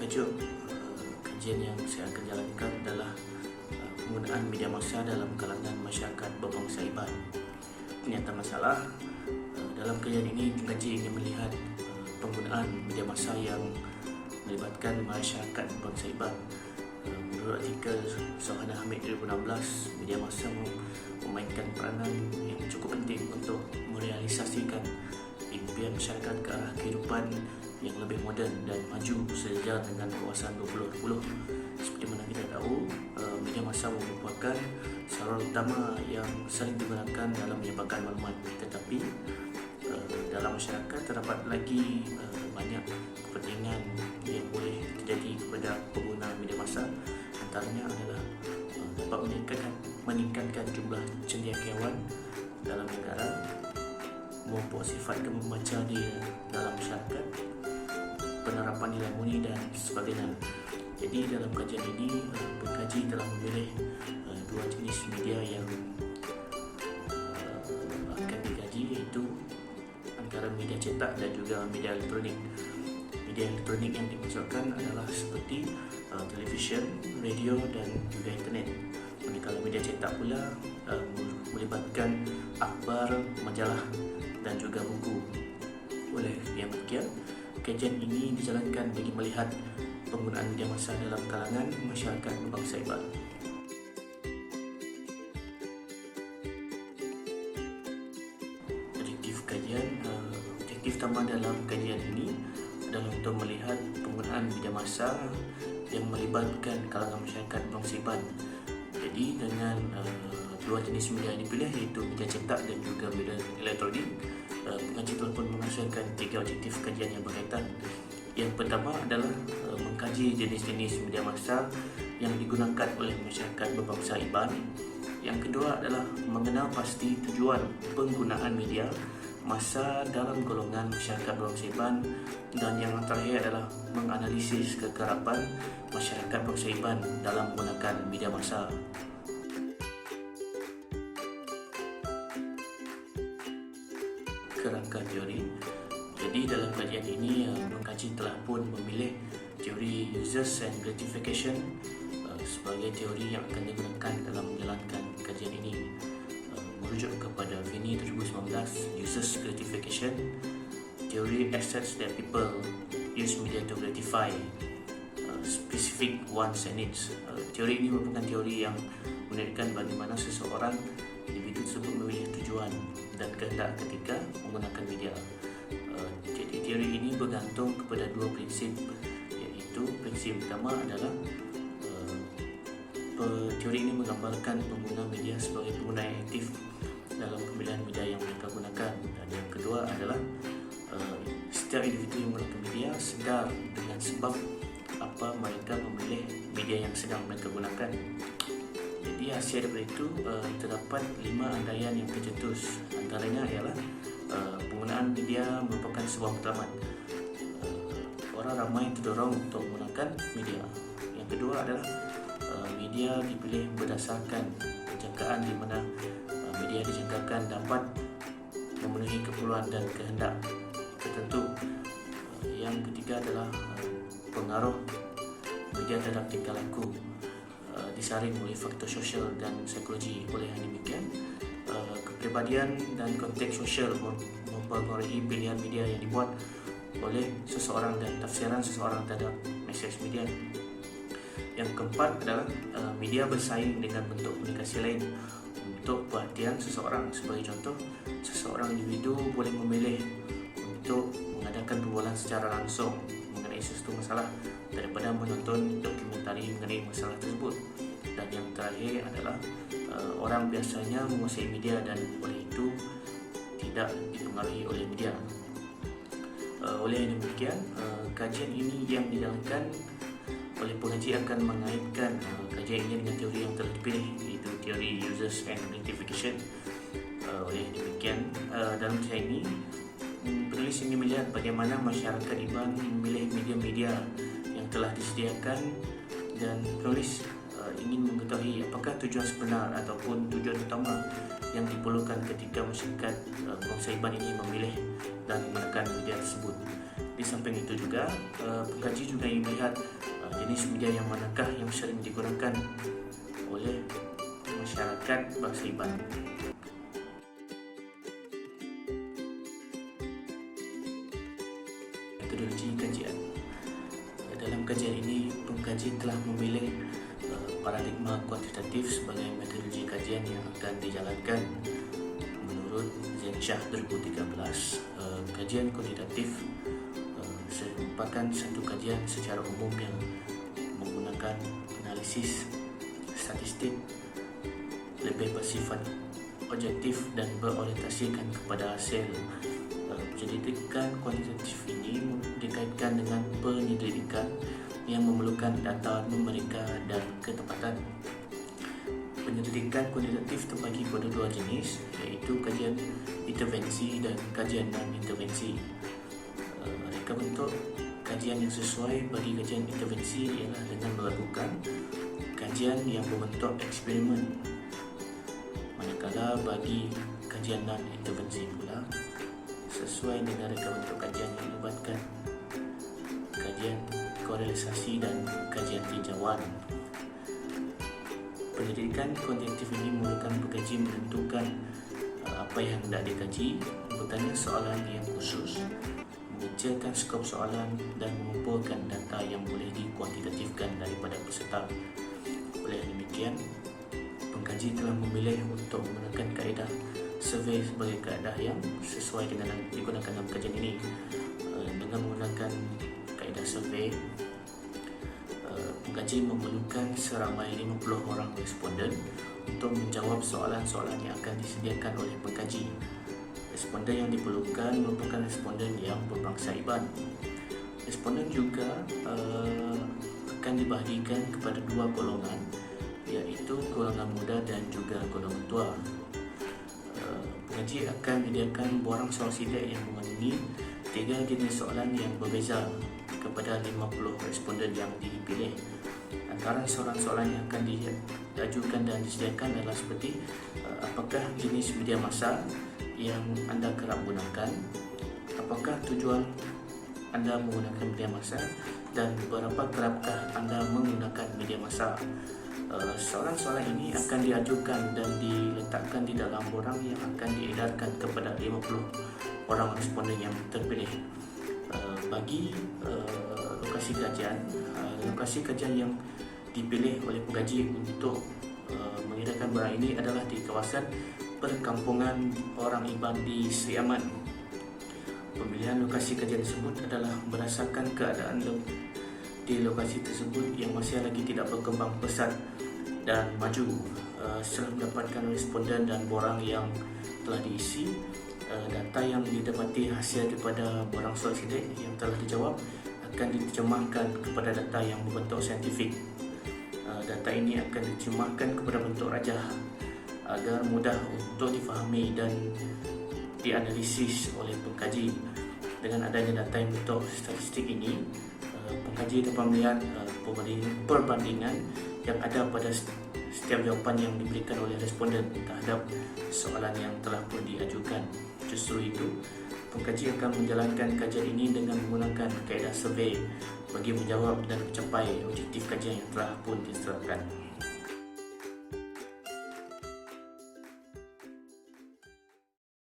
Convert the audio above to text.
tajuk kajian yang saya akan jalankan adalah penggunaan media massa dalam kalangan masyarakat berbangsa Iban. Ternyata masalah dalam kajian ini pengkaji ingin melihat penggunaan media massa yang melibatkan masyarakat berbangsa Iban. Menurut artikel Sohana Hamid 2016, media massa memainkan peranan yang cukup penting untuk merealisasikan impian masyarakat ke arah kehidupan yang lebih moden dan maju sejalan dengan kawasan 2020. Seperti mana kita tahu, media massa merupakan saluran utama yang sering digunakan dalam menyebarkan maklumat. Tetapi dalam masyarakat terdapat lagi banyak kepentingan yang boleh terjadi kepada pengguna media massa. Antaranya adalah dapat meningkatkan jumlah cendekiawan dalam negara, memposifatkan membaca di dalam masyarakat, penerapan nilai murni dan sebagainya. Jadi dalam kajian ini pengkaji telah memilih dua jenis media yang akan dikaji, iaitu antara media cetak dan juga media elektronik. Media elektronik yang dimaksudkan adalah seperti televisyen, radio dan juga internet. Kalau media cetak pula melibatkan akhbar, majalah dan juga buku. Oleh yang demikian, kajian ini dijalankan bagi melihat penggunaan media massa dalam kalangan masyarakat berbangsa Iban. Objektif utama dalam kajian ini adalah untuk melihat penggunaan media massa yang melibatkan kalangan masyarakat berbangsa Iban. Jadi dengan dua jenis media yang dipilih, iaitu media cetak dan juga media elektronik, pengkaji telah pun menghasilkan 3 objektif kajian yang berkaitan. Yang pertama adalah mengkaji jenis-jenis media massa yang digunakan oleh masyarakat berbangsa Iban. Yang kedua adalah mengenal pasti tujuan penggunaan media massa dalam golongan masyarakat berbangsa Iban. Dan yang terakhir adalah menganalisis kekerapan masyarakat berbangsa Iban dalam menggunakan media massa. Kerangka teori. Jadi dalam kajian ini pengkaji telah pun memilih teori users and gratification sebagai teori yang akan digunakan dalam menjalankan kajian ini. Merujuk kepada Vini 2019, users gratification, teori assets that people use media to gratify specific wants and needs. Teori ini merupakan teori yang menunjukkan bagaimana seseorang individu tersebut memilih tujuan dan kehendak ketika menggunakan media. Jadi teori ini bergantung kepada dua prinsip, iaitu prinsip pertama adalah teori ini menggambarkan pengguna media sebagai pengguna yang aktif dalam pemilihan media yang mereka gunakan, dan yang kedua adalah setiap individu yang menggunakan media sedar dengan sebab apa mereka memilih media yang sedang mereka gunakan. Jadi hasil daripada itu terdapat 5 andaian yang tercetus. Antaranya ialah penggunaan media merupakan sebuah matlamat. Orang ramai terdorong untuk menggunakan media. Yang kedua adalah media dipilih berdasarkan penjangkaan, di mana media dijangkakan dapat memenuhi keperluan dan kehendak tertentu. Yang ketiga adalah pengaruh media terhadap tingkah laku disaring oleh faktor sosial dan psikologi. Oleh yang demikian, kepribadian dan konteks sosial mempengaruhi pilihan media yang dibuat oleh seseorang dan tafsiran seseorang terhadap mesej media. Yang keempat adalah media bersaing dengan bentuk komunikasi lain untuk perhatian seseorang. Sebagai contoh, seseorang individu boleh memilih untuk mengadakan perbualan secara langsung mengenai sesuatu masalah daripada menonton dokumentari mengenai masalah tersebut. Dan yang terakhir adalah orang biasanya menguasai media dan oleh itu tidak dipengaruhi oleh media. Oleh demikian, kajian ini yang dijalankan oleh pengkaji akan mengaitkan kajian ini dengan teori yang telah dipilih, iaitu teori users and gratification. Oleh demikian, dalam kajian ini penulis ingin melihat bagaimana masyarakat Iban memilih media-media yang telah disediakan, dan penulis ingin mengetahui apakah tujuan sebenar ataupun tujuan utama yang diperlukan ketika masyarakat bangsa Iban ini memilih dan menggunakan media tersebut. Di samping itu juga, pengkaji juga ingin melihat jenis media yang manakah yang sering digunakan oleh masyarakat bangsa Iban. Metodologi kajian. Dalam kajian ini, pengkaji telah memilih paradigma kuantitatif sebagai metodologi kajian yang akan dijalankan. Menurut Zenshah 2013, kajian kuantitatif merupakan satu kajian secara umum yang menggunakan analisis statistik, lebih bersifat objektif dan berorientasikan kepada hasil. Penyelidikan kuantitatif ini dikaitkan dengan penyelidikan yang memerlukan data numerika dan ketepatan. Penyelidikan kuantitatif terbagi pada dua jenis, iaitu kajian intervensi dan kajian non-intervensi. Reka bentuk kajian yang sesuai bagi kajian intervensi ialah dengan melakukan kajian yang berbentuk eksperimen, manakala bagi kajian non-intervensi pula sesuai dengan reka bentuk kajian yang melibatkan kajian korelisasi dan kajian tinjauan. Penyelidikan kuantitatif ini memerlukan pengkaji menentukan apa yang hendak dikaji, bertanya soalan yang khusus, mengecilkan skop soalan dan mengumpulkan data yang boleh dikuantitatifkan daripada peserta. Oleh demikian, pengkaji telah memilih untuk menggunakan kaedah survey sebagai kaedah yang sesuai dengan yang digunakan dalam kajian ini. Dengan menggunakan kaedah survey, pengkaji memerlukan seramai 50 orang responden untuk menjawab soalan-soalan yang akan disediakan oleh pengkaji. Responden yang diperlukan merupakan responden yang berbangsa Iban. Responden juga akan dibahagikan kepada dua golongan, iaitu golongan muda dan juga golongan tua. Pengkaji akan menyediakan borang soal sidik yang mengandungi 3 jenis soalan yang berbeza kepada 50 responden yang dipilih. Antara soalan-soalan yang akan diajukan dan disediakan adalah seperti apakah jenis media massa yang anda kerap gunakan, apakah tujuan anda menggunakan media massa, dan berapa kerapkah anda menggunakan media massa. Soalan-soalan ini akan diajukan dan diletakkan di dalam borang yang akan diedarkan kepada 50 orang responden yang terpilih. Bagi lokasi kajian yang dipilih oleh pengkaji untuk mengedarkan borang ini adalah di kawasan perkampungan orang Iban di Seri Aman. Pemilihan lokasi kajian tersebut adalah berdasarkan keadaan di lokasi tersebut yang masih lagi tidak berkembang pesat dan maju. Setelah mendapatkan responden dan borang yang telah diisi, data yang didapati hasil daripada borang soal sidik yang telah dijawab akan diterjemahkan kepada data yang berbentuk saintifik. Data ini akan diterjemahkan kepada bentuk rajah agar mudah untuk difahami dan dianalisis oleh pengkaji. Dengan adanya data yang bentuk statistik ini, pengkaji dapat melihat perbandingan yang ada pada setiap jawapan yang diberikan oleh responden terhadap soalan yang telah pun diajukan. Justru itu, pengkaji akan menjalankan kajian ini dengan menggunakan kaedah survey bagi menjawab dan mencapai objektif kajian yang telah pun ditetapkan.